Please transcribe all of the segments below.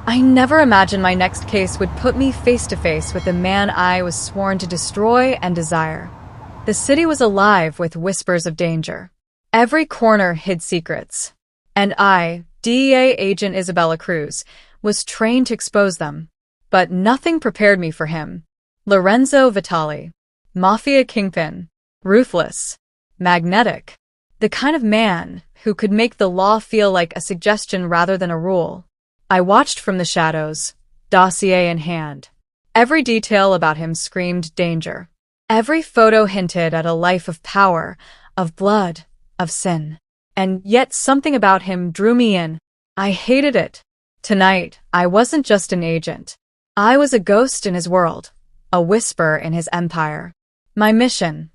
I never imagined my next case would put me face to face with the man I was sworn to destroy and desire. The city was alive with whispers of danger. Every corner hid secrets. And I, DEA Agent Isabella Cruz, was trained to expose them. But nothing prepared me for him. Lorenzo Vitale. Mafia Kingpin. Ruthless. Magnetic. The kind of man who could make the law feel like a suggestion rather than a rule. I watched from the shadows, dossier in hand. Every detail about him screamed danger. Every photo hinted at a life of power, of blood, of sin. And yet something about him drew me in. I hated it. Tonight, I wasn't just an agent. I was a ghost in his world, a whisper in his empire. My mission: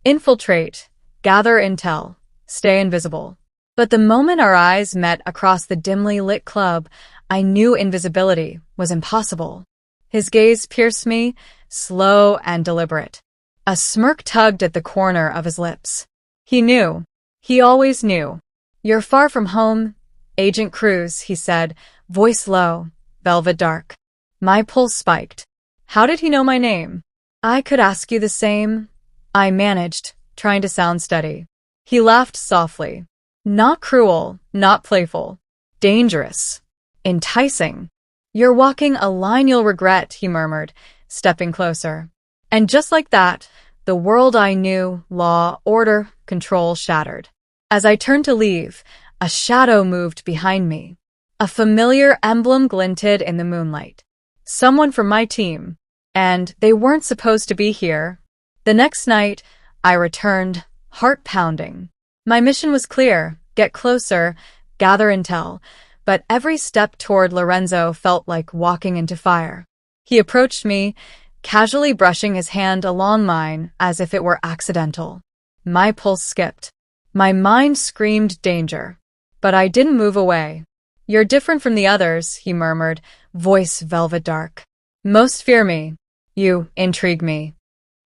infiltrate, gather intel, stay invisible. But the moment our eyes met across the dimly lit club, I knew invisibility was impossible. His gaze pierced me, slow and deliberate. A smirk tugged at the corner of his lips. He knew. He always knew. "You're far from home, Agent Cruz," he said, voice low, velvet dark. My pulse spiked. How did he know my name? "I could ask you the same," I managed, trying to sound steady. He laughed softly. Not cruel, not playful. Dangerous. Enticing. "You're walking a line you'll regret," he murmured, stepping closer. And just like that, the world I knew, law, order, control, shattered. As I turned to leave, a shadow moved behind me. A familiar emblem glinted in the moonlight. Someone from my team. And they weren't supposed to be here. The next night, I returned, heart pounding. My mission was clear: get closer, gather intel. But every step toward Lorenzo felt like walking into fire. He approached me, casually brushing his hand along mine as if it were accidental. My pulse skipped. My mind screamed danger. But I didn't move away. "You're different from the others," he murmured, voice velvet dark. "Most fear me. You intrigue me."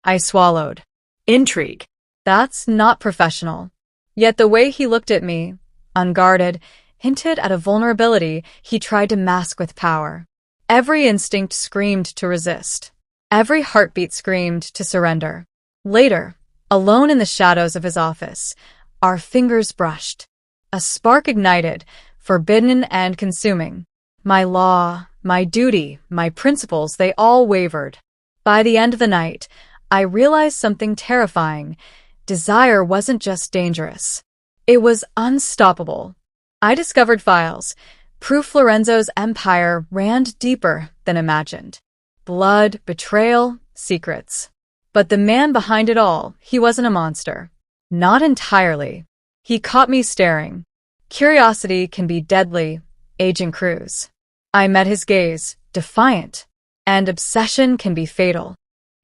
I swallowed. Intrigue? That's not professional. Yet the way he looked at me, unguarded, hinted at a vulnerability he tried to mask with power. Every instinct screamed to resist. Every heartbeat screamed to surrender. Later, alone in the shadows of his office, our fingers brushed. A spark ignited, forbidden and consuming. My law, my duty, my principles, they all wavered. By the end of the night, I realized something terrifying. Desire wasn't just dangerous. It was unstoppable. I discovered files. Proof Lorenzo's empire ran deeper than imagined. Blood, betrayal, secrets. But the man behind it all, he wasn't a monster. Not entirely. He caught me staring. Curiosity can be deadly, Agent Cruz. I met his gaze, defiant. And obsession can be fatal.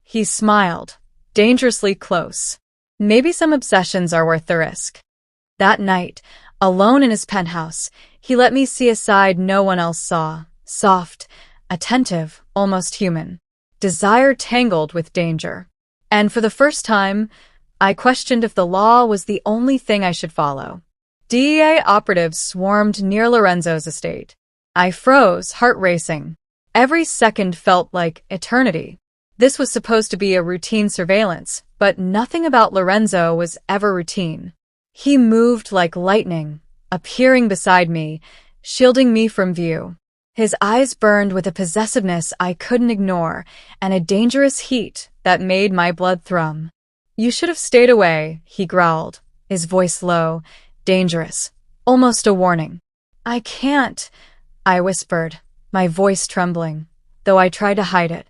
He smiled, dangerously close. Maybe some obsessions are worth the risk. That night, alone in his penthouse, he let me see a side no one else saw. Soft, attentive, almost human. Desire tangled with danger. And for the first time, I questioned if the law was the only thing I should follow. DEA operatives swarmed near Lorenzo's estate. I froze, heart racing. Every second felt like eternity. This was supposed to be a routine surveillance, but nothing about Lorenzo was ever routine. He moved like lightning, appearing beside me, shielding me from view. His eyes burned with a possessiveness I couldn't ignore, and a dangerous heat that made my blood thrum. "You should have stayed away," he growled, his voice low, dangerous, almost a warning. "I can't," I whispered, my voice trembling, though I tried to hide it.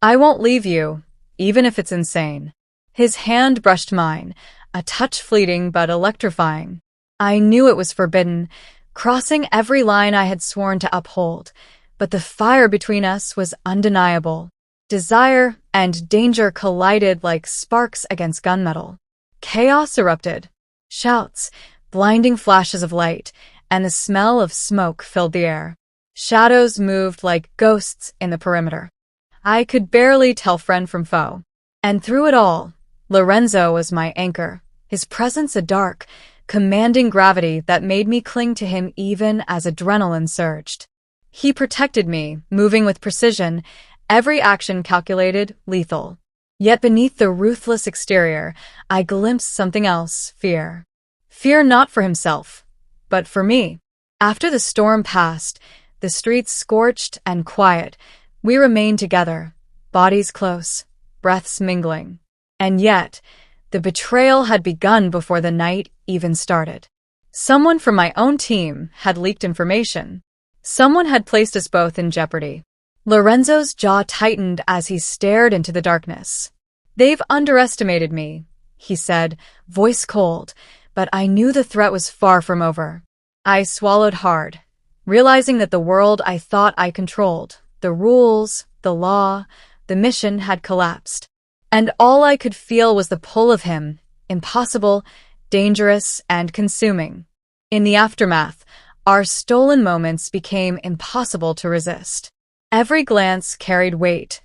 "I won't leave you, even if it's insane." His hand brushed mine, a touch fleeting but electrifying. I knew it was forbidden, crossing every line I had sworn to uphold, but the fire between us was undeniable. Desire and danger collided like sparks against gunmetal. Chaos erupted. Shouts, blinding flashes of light, and the smell of smoke filled the air. Shadows moved like ghosts in the perimeter. I could barely tell friend from foe. And through it all, Lorenzo was my anchor, his presence a dark, commanding gravity that made me cling to him even as adrenaline surged. He protected me, moving with precision, every action calculated, lethal. Yet beneath the ruthless exterior, I glimpsed something else, fear. Fear not for himself, but for me. After the storm passed, the streets scorched and quiet, we remained together, bodies close, breaths mingling. And yet, the betrayal had begun before the night even started. Someone from my own team had leaked information. Someone had placed us both in jeopardy. Lorenzo's jaw tightened as he stared into the darkness. "They've underestimated me," he said, voice cold, but I knew the threat was far from over. I swallowed hard, realizing that the world I thought I controlled, the rules, the law, the mission had collapsed. And all I could feel was the pull of him, impossible, dangerous, and consuming. In the aftermath, our stolen moments became impossible to resist. Every glance carried weight,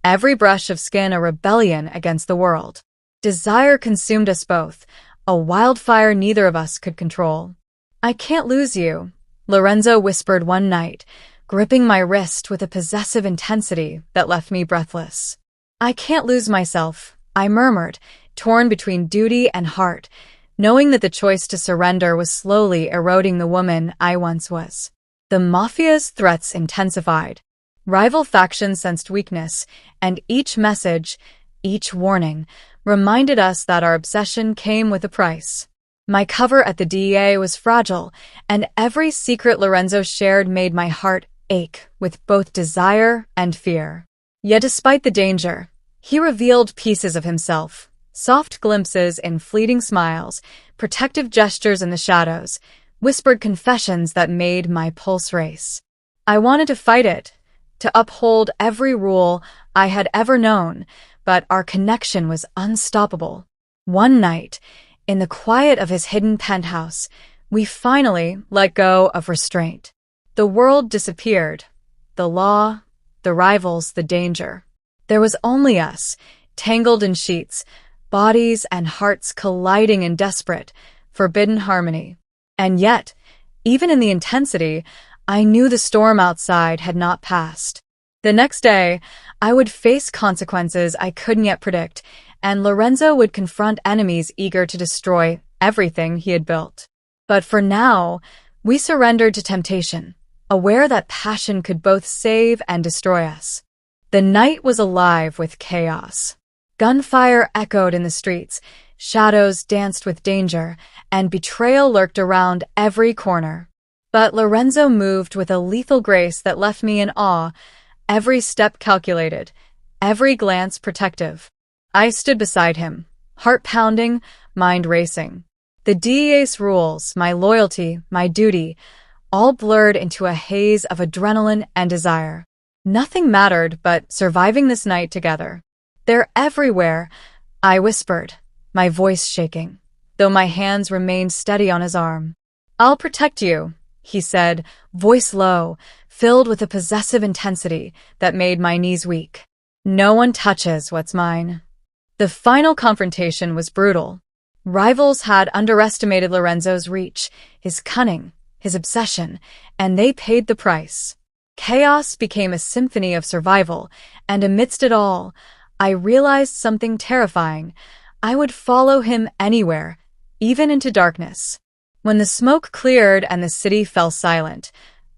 every brush of skin a rebellion against the world. Desire consumed us both, a wildfire neither of us could control. "I can't lose you," Lorenzo whispered one night, gripping my wrist with a possessive intensity that left me breathless. "I can't lose myself," I murmured, torn between duty and heart, knowing that the choice to surrender was slowly eroding the woman I once was. The Mafia's threats intensified. Rival factions sensed weakness, and each message, each warning, reminded us that our obsession came with a price. My cover at the DEA was fragile, and every secret Lorenzo shared made my heart ache with both desire and fear. Yet despite the danger, he revealed pieces of himself, soft glimpses in fleeting smiles, protective gestures in the shadows, whispered confessions that made my pulse race. I wanted to fight it, to uphold every rule I had ever known, but our connection was unstoppable. One night, in the quiet of his hidden penthouse, we finally let go of restraint. The world disappeared, the law, the rivals, the danger. There was only us, tangled in sheets, bodies and hearts colliding in desperate, forbidden harmony. And yet, even in the intensity, I knew the storm outside had not passed. The next day, I would face consequences I couldn't yet predict, and Lorenzo would confront enemies eager to destroy everything he had built. But for now, we surrendered to temptation, aware that passion could both save and destroy us. The night was alive with chaos. Gunfire echoed in the streets, shadows danced with danger, and betrayal lurked around every corner. But Lorenzo moved with a lethal grace that left me in awe, every step calculated, every glance protective. I stood beside him, heart pounding, mind racing. The DEA's rules, my loyalty, my duty, all blurred into a haze of adrenaline and desire. Nothing mattered but surviving this night together. "They're everywhere," I whispered, my voice shaking, though my hands remained steady on his arm. "I'll protect you," he said, voice low, filled with a possessive intensity that made my knees weak. "No one touches what's mine." The final confrontation was brutal. Rivals had underestimated Lorenzo's reach, his cunning, his obsession, and they paid the price. Chaos became a symphony of survival, and amidst it all, I realized something terrifying. I would follow him anywhere, even into darkness. When the smoke cleared and the city fell silent,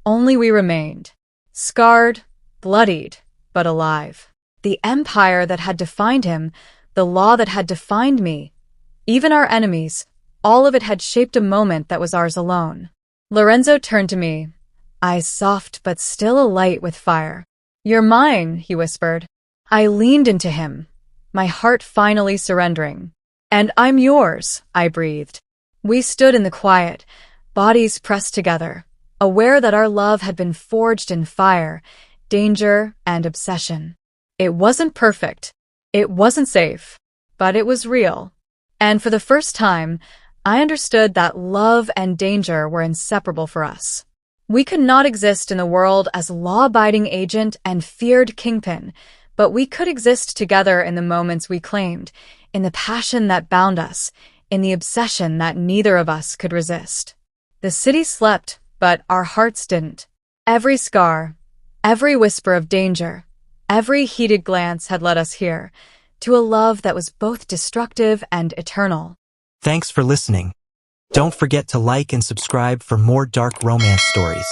only we remained. Scarred, bloodied, but alive. The empire that had defined him, the law that had defined me, even our enemies, all of it had shaped a moment that was ours alone. Lorenzo turned to me, eyes soft but still alight with fire. "You're mine," he whispered. I leaned into him, my heart finally surrendering. "And I'm yours," I breathed. We stood in the quiet, bodies pressed together, aware that our love had been forged in fire, danger, and obsession. It wasn't perfect, it wasn't safe, but it was real. And for the first time, I understood that love and danger were inseparable for us. We could not exist in the world as law-abiding agent and feared Kingpin, but we could exist together in the moments we claimed, in the passion that bound us, in the obsession that neither of us could resist. The city slept, but our hearts didn't. Every scar, every whisper of danger, every heated glance had led us here, to a love that was both destructive and eternal. Thanks for listening. Don't forget to like and subscribe for more dark romance stories.